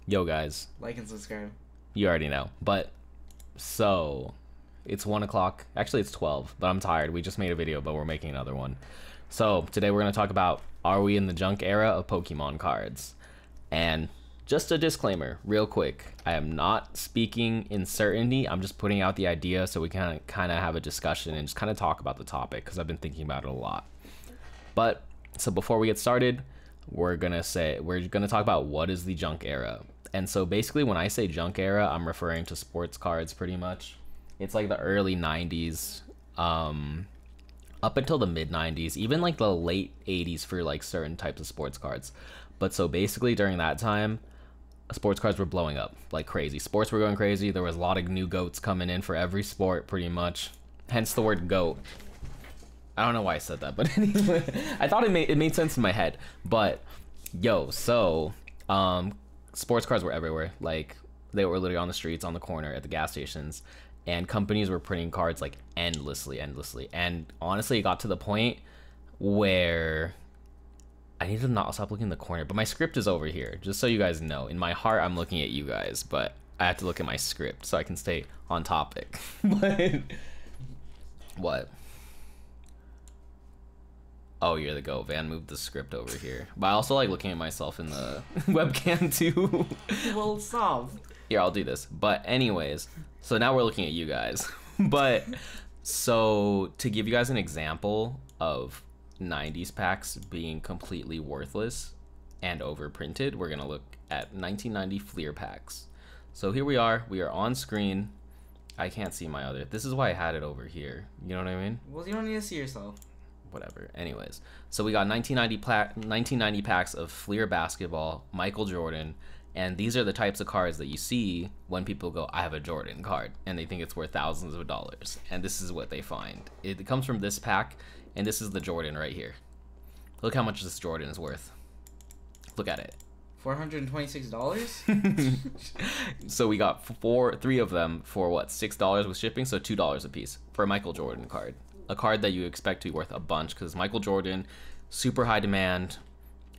Yo, guys, Like and subscribe. you already know. But so it's 1 o'clock. Actually, it's 12, but I'm tired. We just made a video, but we're making another one. So today we're going to talk about, are we in the junk era of Pokemon cards? And just a disclaimer, real quick. I am not speaking in certainty. I'm just putting out the idea so we can kind of have a discussion and just kind of talk about the topic because I've been thinking about it a lot. But so before we get started, we're gonna talk about what is the junk era. And so basically when I say junk era, I'm referring to sports cards pretty much. It's like the early 90s, up until the mid 90s, even like the late 80s for like certain types of sports cards. But so basically during that time, sports cards were blowing up like crazy. Sports were going crazy. There was a lot of new goats coming in for every sport pretty much. Hence the word goat. I don't know why I said that, but anyway, I thought it made sense in my head. But yo, so sports cars were everywhere. Like they were literally on the streets, on the corner, at the gas stations, and companies were printing cards like endlessly. And honestly, it got to the point where I need to not stop looking in the corner. But my script is over here, just so you guys know. In my heart, I'm looking at you guys, but I have to look at my script so I can stay on topic. But what? Oh, you're the goat. Van moved the script over here. But I also like looking at myself in the webcam too. Well, stop. Here, I'll do this. But anyways, so now we're looking at you guys. But so to give you guys an example of 90s packs being completely worthless and overprinted, we're going to look at 1990 Fleer packs. So here we are on screen. I can't see my other. This is why I had it over here. You know what I mean? Well, you don't need to see yourself. Whatever. Anyways, so we got 1990 packs of Fleer basketball, Michael Jordan, and these are the types of cards that you see when people go, I have a Jordan card, and they think it's worth thousands of dollars, and this is what they find. It comes from this pack, and this is the Jordan right here. Look how much this Jordan is worth. Look at it. $426? So we got three of them for what, $6 with shipping, so $2 a piece for a Michael Jordan card. A card that you expect to be worth a bunch because Michael Jordan, super high demand.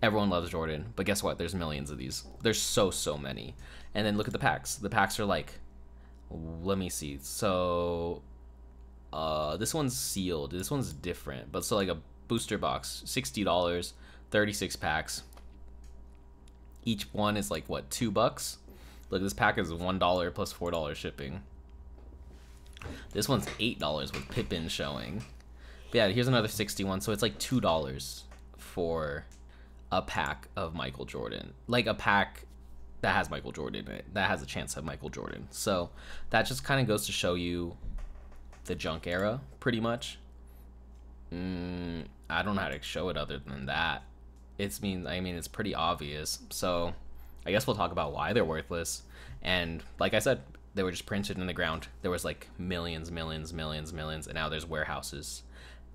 Everyone loves Jordan, but guess what? There's millions of these. There's so many. And then look at the packs. The packs are like, let me see. So this one's sealed. This one's different. But so like a booster box, $60, 36 packs. Each one is like what, $2? Look, this pack is $1 plus $4 shipping. This one's $8 with Pippin showing. But yeah, here's another 61. So it's like $2 for a pack of Michael Jordan. Like a pack that has Michael Jordan in it, that has a chance to have Michael Jordan. So that just kind of goes to show you the junk era, pretty much. I don't know how to show it other than that. I mean, it's pretty obvious. So I guess we'll talk about why they're worthless. And like I said, they were just printed in the ground. There was like millions, and now there's warehouses.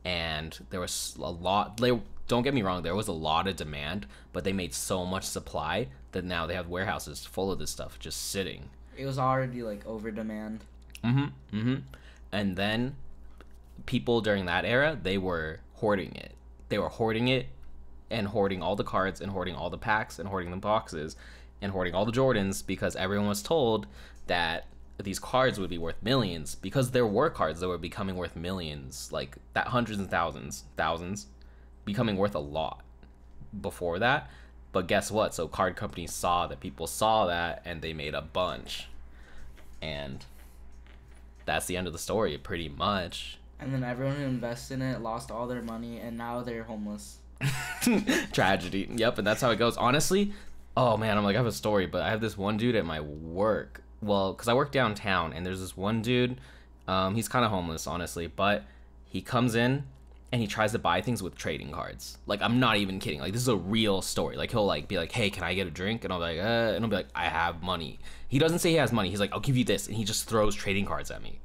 And there was a lot, don't get me wrong, there was a lot of demand, but they made so much supply that now they have warehouses full of this stuff just sitting. It was already like over demand. And then people during that era, they were hoarding it. They were hoarding it and hoarding all the cards and hoarding all the packs and hoarding the boxes and hoarding all the Jordans because everyone was told that these cards would be worth millions because there were cards that were becoming worth millions, like that, hundreds and thousands becoming worth a lot before that. But guess what? So card companies saw that, people saw that, and they made a bunch, and that's the end of the story pretty much. And then everyone who invested in it lost all their money, and now they're homeless. Tragedy. Yep. And that's how it goes, honestly. Oh man, I'm like, I have a story, but I have this one dude at my work. Well, because I work downtown, and there's this one dude, he's kind of homeless, honestly, but he comes in, and he tries to buy things with trading cards. Like, I'm not even kidding. Like, this is a real story. Like, he'll, like, be like, hey, can I get a drink? And I'll be like, and I'll be like, I have money. He doesn't say he has money. He's like, I'll give you this, and he just throws trading cards at me.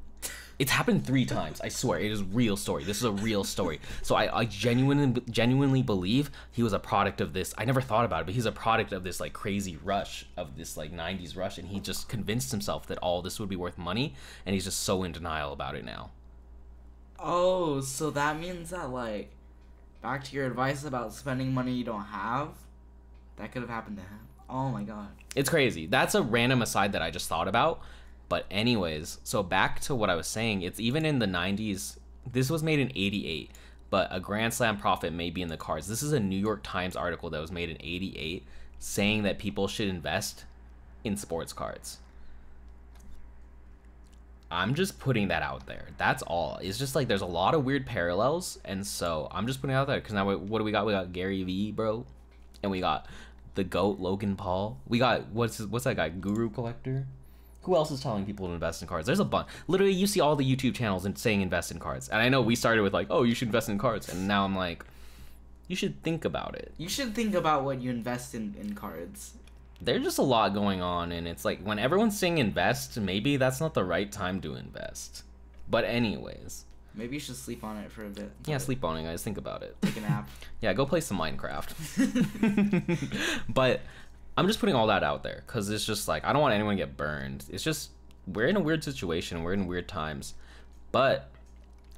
It's happened 3 times. I swear, it is a real story. This is a real story. So I genuinely believe he was a product of this. I never thought about it, but he's a product of this like crazy rush, of this like 90s rush, and he just convinced himself that all this would be worth money, and he's just so in denial about it now. Oh, so that means that, like, back to your advice about spending money you don't have, that could have happened to him. Oh my god. It's crazy. That's a random aside that I just thought about. But anyways, so back to what I was saying. It's even in the 90s. This was made in 88, but a Grand Slam profit may be in the cards. This is a New York Times article that was made in 88 saying that people should invest in sports cards. I'm just putting that out there. That's all. It's just like there's a lot of weird parallels, and so I'm just putting it out there because now what do we got? We got Gary Vee, bro, and we got the GOAT Logan Paul. We got what's that guy? Guru Collector. Who else is telling people to invest in cards? There's a bunch. Literally, you see all the YouTube channels and saying invest in cards. And I know we started with like, oh, you should invest in cards, and now I'm like, you should think about it. You should think about what you invest in cards. There's just a lot going on, and it's like when everyone's saying invest, maybe that's not the right time to invest. But anyways. Maybe you should sleep on it for a bit. Yeah, sleep on it, guys. Think about it. Take a nap. Yeah, go play some Minecraft. But I'm just putting all that out there because it's just like I don't want anyone to get burned. It's just we're in a weird situation. We're in weird times. But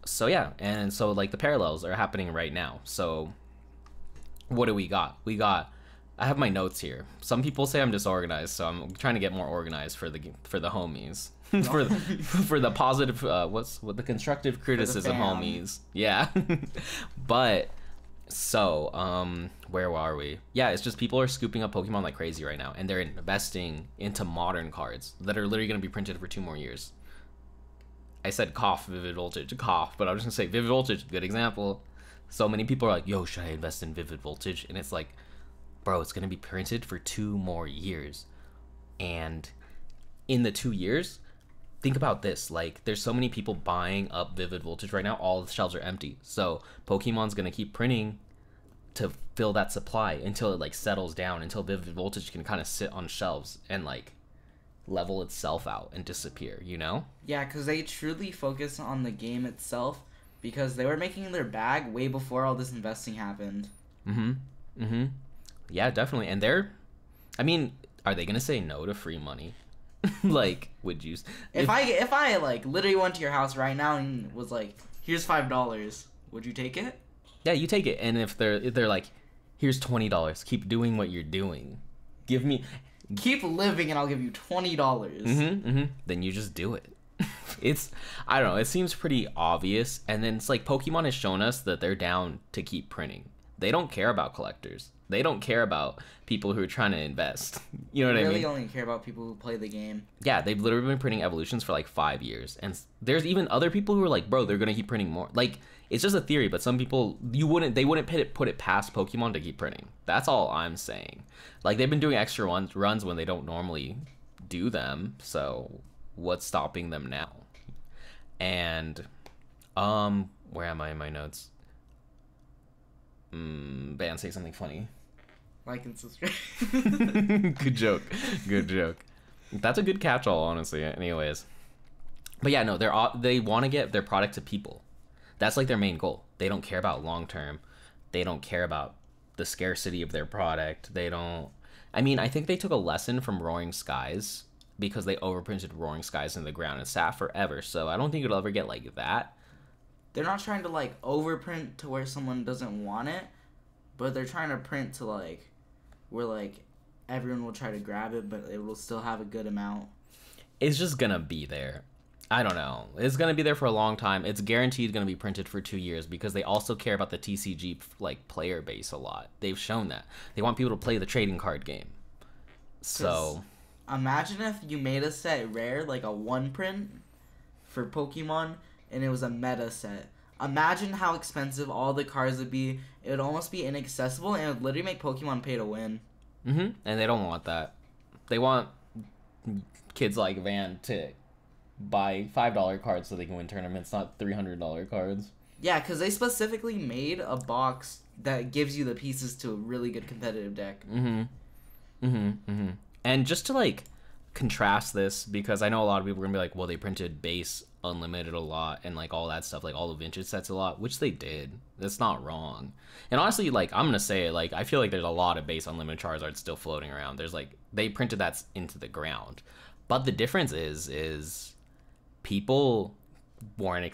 so yeah, and so like the parallels are happening right now. So what do we got? I have my notes here. Some people say I'm disorganized, so I'm trying to get more organized for the homies. for the positive what the constructive criticism homies. Yeah. But so where are we? Yeah, it's just people are scooping up Pokemon like crazy right now, and they're investing into modern cards that are literally going to be printed for 2 more years. I said cough Vivid Voltage, cough, but I was just gonna say Vivid Voltage, good example. So many people are like, yo, should I invest in Vivid Voltage? And it's like, bro, it's gonna be printed for 2 more years. And in the 2 years, think about this. Like, there's so many people buying up Vivid Voltage right now. All the shelves are empty. So Pokemon's gonna keep printing to fill that supply until it like settles down, until Vivid Voltage can kind of sit on shelves and like level itself out and disappear, you know? Yeah, because they truly focus on the game itself, because they were making their bag way before all this investing happened. Yeah, definitely. And I mean, are they gonna say no to free money? Like, would you if I like literally went to your house right now and was like, here's $5, would you take it? Yeah, you take it. And if they're like, here's $20, keep doing what you're doing, keep living and I'll give you $20. Then you just do it. I don't know, it seems pretty obvious. And then it's like Pokemon has shown us that they're down to keep printing. They don't care about collectors. They don't care about people who are trying to invest. You know what I mean? They really only care about people who play the game. Yeah, they've literally been printing evolutions for like 5 years. And there's even other people who are like, bro, they're going to keep printing more. Like, it's just a theory, but some people, they wouldn't put it past Pokemon to keep printing. That's all I'm saying. Like, they've been doing extra runs when they don't normally do them. So what's stopping them now? And where am I in my notes? Ban, say something funny. Like and subscribe. Good joke. That's a good catch-all, honestly. Anyways, but yeah, no, they want to get their product to people. That's like their main goal. They don't care about long-term. They don't care about the scarcity of their product. I mean, I think they took a lesson from Roaring Skies, because they overprinted Roaring Skies in the ground and sat forever. So I don't think it'll ever get like that. They're not trying to like overprint to where someone doesn't want it, but they're trying to print to like where like everyone will try to grab it, but it will still have a good amount. It's just gonna be there. I don't know. It's gonna be there for a long time. It's guaranteed gonna be printed for 2 years, because they also care about the TCG like player base a lot. They've shown that they want people to play the trading card game. So imagine if you made a set rare, like a 1 print for Pokemon, and it was a meta set. Imagine how expensive all the cards would be. It would almost be inaccessible, and it would literally make Pokemon pay to win. And they don't want that. They want kids like Van to buy $5 cards so they can win tournaments, not $300 cards. Yeah, because they specifically made a box that gives you the pieces to a really good competitive deck. And just to like contrast this, because I know a lot of people are gonna be like, well, they printed base unlimited a lot and like all that stuff, like all the vintage sets a lot, which they did. That's not wrong. And honestly, like, I'm gonna say it, like, I feel like there's a lot of base unlimited Charizard still floating around. There's like, they printed that into the ground, but the difference is people weren't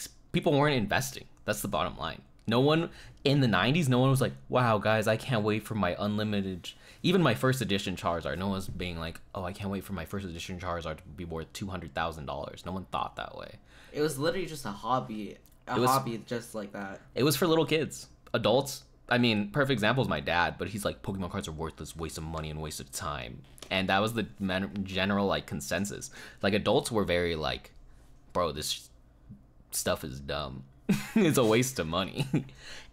investing. That's the bottom line. No one in the 90s, no one was like, wow, guys, I can't wait for my unlimited. Even my first edition Charizard, no one's being like, oh, I can't wait for my first edition Charizard to be worth $200,000. No one thought that way. It was literally just a hobby. Hobby just like that. It was for little kids. Adults, I mean, perfect example is my dad, but he's like, Pokemon cards are worthless, waste of money and waste of time. And that was the general, like, consensus. Like, adults were very like, bro, this stuff is dumb. It's a waste of money.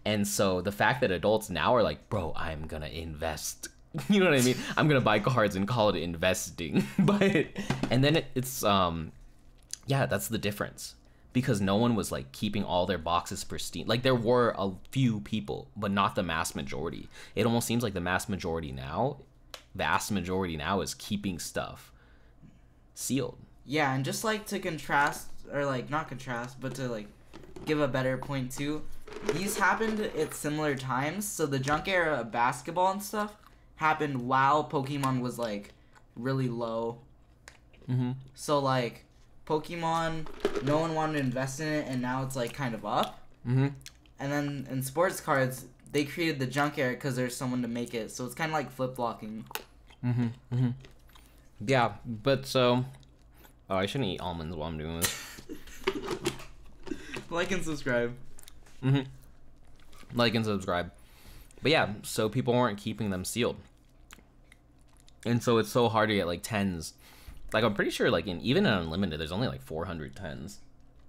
And so the fact that adults now are like, bro, I'm gonna invest. You know what I mean? I'm gonna buy cards and call it investing. But and then it's yeah, that's the difference. Because no one was like keeping all their boxes pristine. Like there were a few people, but not the mass majority. It almost seems like the vast majority now is keeping stuff sealed. Yeah, and just like to contrast, or like not contrast, but to like give a better point too, these happened at similar times. So the junk era of basketball and stuff happened while Pokemon was like really low. Mm-hmm. So like Pokemon, no one wanted to invest in it, and now it's like kind of up. Mm-hmm. And then in sports cards, they created the junk era because there's someone to make it. So it's kind of like flip-flopping. Mm-hmm. Mm-hmm. Yeah, but so... Oh, I shouldn't eat almonds while I'm doing this. Like and subscribe. Mm-hmm. Like and subscribe. But yeah, so people weren't keeping them sealed. And so it's so hard to get like 10s. Like I'm pretty sure like even in Unlimited, there's only like 400 10s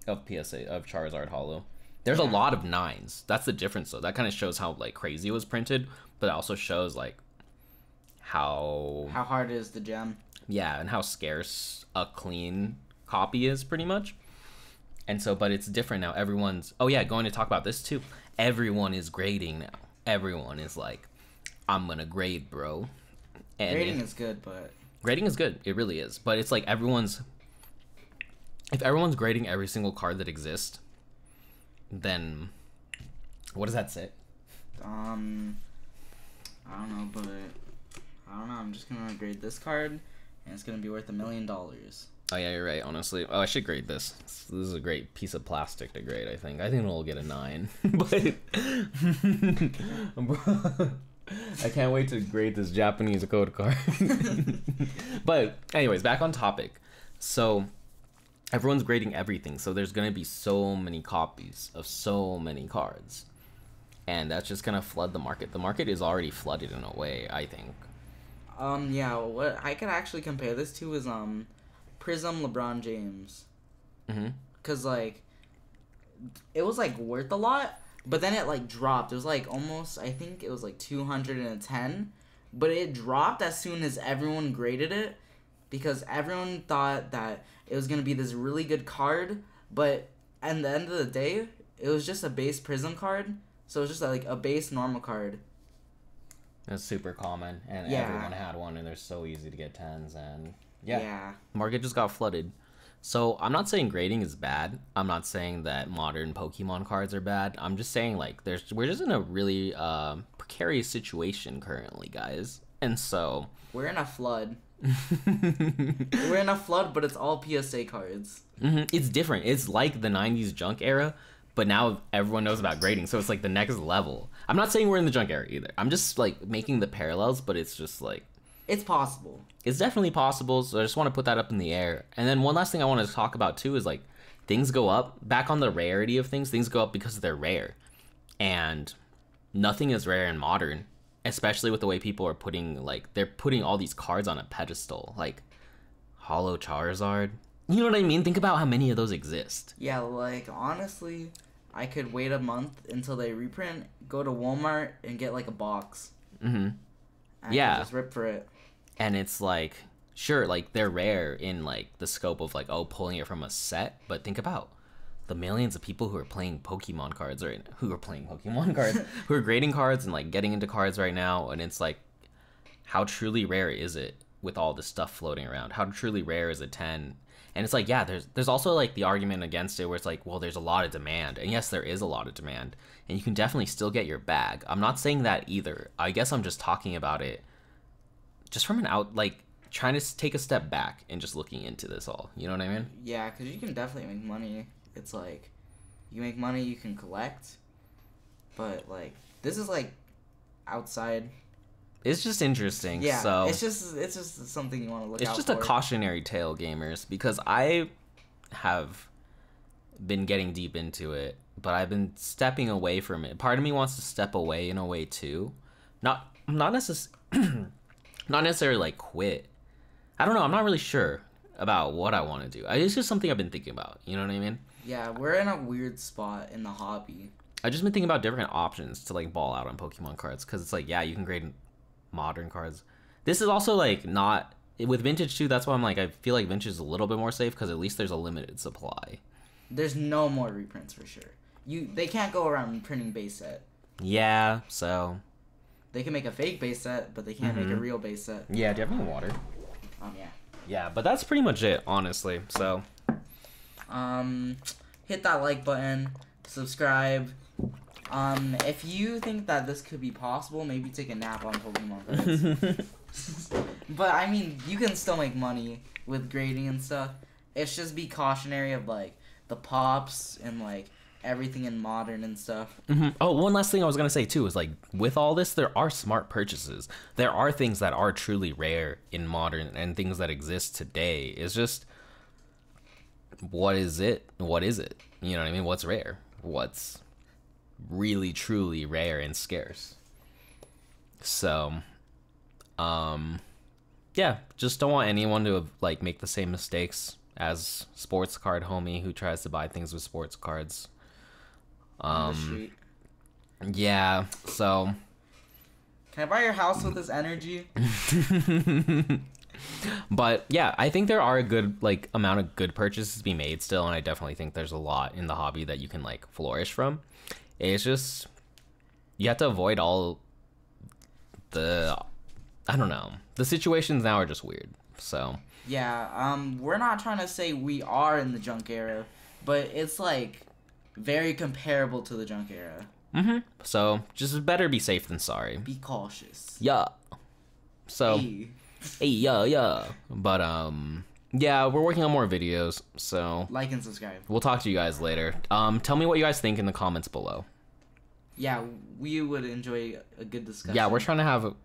of PSA, of Charizard Holo. There's a lot of 9s. That's the difference though. That kind of shows how like crazy it was printed, but it also shows like how hard is the gem. Yeah, and how scarce a clean copy is pretty much. And so, but it's different now. Everyone's, oh yeah, going to talk about this too. Everyone is grading now. Everyone is like, I'm gonna grade, bro. And grading is good, but... Grading is good. It really is. But it's like if everyone's grading every single card that exists, then what does that say? I don't know, but I don't know. I'm just gonna grade this card, and it's gonna be worth $1 million. Oh yeah, you're right. Honestly, oh, I should grade this. This is a great piece of plastic to grade. I think it'll get a 9. But I can't wait to grade this Japanese code card. But anyways, back on topic. So everyone's grading everything. So there's gonna be so many copies of so many cards, and that's just gonna flood the market. The market is already flooded in a way, I think. Yeah. What I could actually compare this to is Prism LeBron James. Mm-hmm. Cause like it was like worth a lot, but then it like dropped. It was like almost, I think it was like 210, but it dropped as soon as everyone graded it, because everyone thought that it was gonna be this really good card, but at the end of the day, it was just a base Prism card. So it was just like a base normal card. It's super common, and everyone had one, and they're so easy to get 10s, and yeah. Market just got flooded. So I'm not saying grading is bad. I'm not saying that modern Pokemon cards are bad. I'm just saying like we're just in a really precarious situation currently, guys. And so we're in a flood. We're in a flood, but it's all PSA cards. Mm-hmm. It's different. It's like the 90s junk era, but now everyone knows about grading, so it's like the next level. I'm not saying we're in the junk era either. I'm just like making the parallels, but it's just like it's possible. It's definitely possible, so I just want to put that up in the air. And then one last thing I want to talk about too is like things go up. Back on the rarity of things go up because they're rare. And nothing is rare in modern, especially with the way people are putting they're putting all these cards on a pedestal, like Holo Charizard. You know what I mean? Think about how many of those exist. Yeah, like honestly, I could wait a month until they reprint, go to Walmart and get like a box. Mm-hmm. And just rip for it. And it's like, sure, like they're rare in like the scope of like, oh, pulling it from a set, but think about the millions of people who are playing Pokemon cards right now, who are grading cards and like getting into cards right now, and it's like, how truly rare is it with all this stuff floating around? How truly rare is a 10? And it's like, yeah, there's also like the argument against it where it's like, well, there's a lot of demand, and yes, there is a lot of demand, and you can definitely still get your bag. I'm not saying that either. I guess I'm just talking about it just from trying to take a step back and just looking into this all. You know what I mean? Yeah, because you can definitely make money. It's like, you make money, you can collect. but like this is like outside. It's just interesting. Yeah, so it's just something you want to look it's out just for. a cautionary tale, gamers, because I have been getting deep into it, but I've been stepping away from it. Part of me wants to step away in a way too, not necessarily not necessarily like quit. I don't know. I'm not really sure about what I want to do. It's just something I've been thinking about. You know what I mean? Yeah, we're in a weird spot in the hobby. I've just been thinking about different options to like ball out on Pokemon cards, because it's like, yeah, you can grade modern cards. This is also like not with vintage too. That's why I'm like, I feel like vintage is a little bit more safe because at least there's a limited supply. There's no more reprints for sure. They can't go around printing base set. Yeah, so They can make a fake base set, but they can't make a real base set. yeah. Do you have any water? Yeah. Yeah, but that's pretty much it, honestly. So Hit that like button, subscribe. If you think that this could be possible, maybe take a nap on Pokemon cards. But I mean, you can still make money with grading and stuff. It's just be cautionary of like the pops and like everything in modern and stuff. Oh, one last thing I was gonna say too is like with all this, there are smart purchases. There are things that are truly rare in modern and things that exist today. It's just, what is it? What is it? You know what I mean? What's rare? What's really truly rare and scarce? So, yeah, just don't want anyone to like make the same mistakes as sports card homie who tries to buy things with sports cards. On the street. Yeah, so Can I buy your house with this energy? but yeah, I think there are a good like amount of good purchases to be made still, and I definitely think there's a lot in the hobby that you can like flourish from. It's just you have to avoid all the, I don't know, the situations now are just weird. So Yeah, we're not trying to say we are in the junk era, but it's like very comparable to the junk era. so just better be safe than sorry. Be cautious. Yeah. So Hey. hey, yeah. But yeah, we're working on more videos, so Like and subscribe. we'll talk to you guys later. Tell me what you guys think in the comments below. Yeah, we would enjoy a good discussion. Yeah, we're trying to have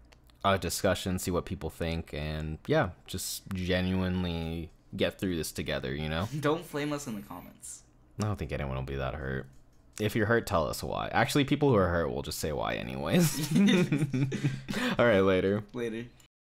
a discussion, see what people think, and yeah, just genuinely get through this together, you know? Don't flame us in the comments. I don't think anyone will be that hurt. If you're hurt, tell us why. Actually, people who are hurt will just say why anyways. All right, later. Later.